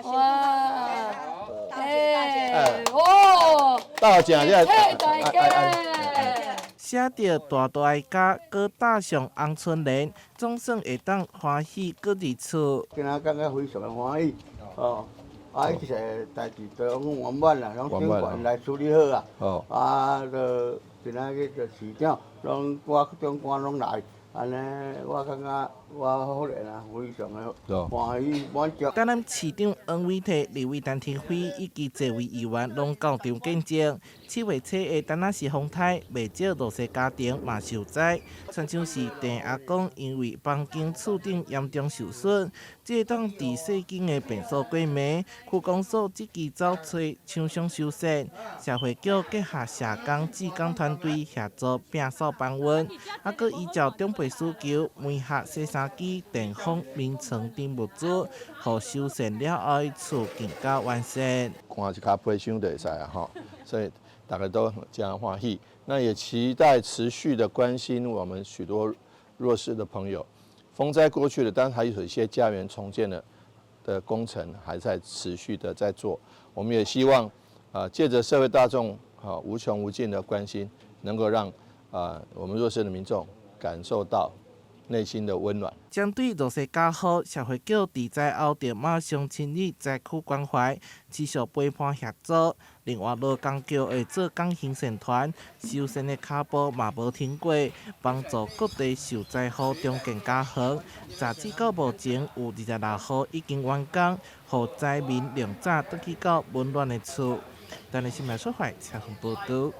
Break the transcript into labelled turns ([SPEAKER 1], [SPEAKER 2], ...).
[SPEAKER 1] 哇，哎，哦，
[SPEAKER 2] 到正这
[SPEAKER 1] 大家。
[SPEAKER 3] 写着大大的家，搁搭上红春联，总算会当欢喜搁入厝。
[SPEAKER 4] 今仔感觉非常的欢喜，哦，一切代志都圆满啦，拢尽管来处理好啊。哦，就今仔日就市长，我长官拢来。安尼，我感觉我好个啦，非常的欢喜满足。
[SPEAKER 3] 甲咱市长王伟摕、立委陈廷辉以及侪位议员拢到场见证。7月初的丹那市风台，袂少弱势家庭嘛受灾，亲像是陈阿公因为房间厝顶严重受损，只会当伫细间的便所过暝。区公所积极找找厂商修缮，社会局结合社工、志工团队协助摒扫搬运，还佫依照长辈需求，每盒洗衫机、电风、眠床等物资，互修缮了后，厝更加完善。
[SPEAKER 2] 看一卡皮箱就会使啊吼，所以大家都非常欢喜。那也期待持续的关心我们许多弱势的朋友。风灾过去了，但是还有一些家园重建的工程还在持续的在做。我们也希望借着社会大众无穷无尽的关心，能够让我们弱势的民众感受到内心的温暖。
[SPEAKER 3] 针对弱势家户，社会局伫灾后就马上成立灾区关怀，持续陪伴协助。另外，罗岗桥会做工行善团，修缮的脚步嘛无停过，帮助各地受灾户重建家园。截至到目前有26户已经完工，互灾民量早倒去到温暖的厝。但是新闻所在采访报道。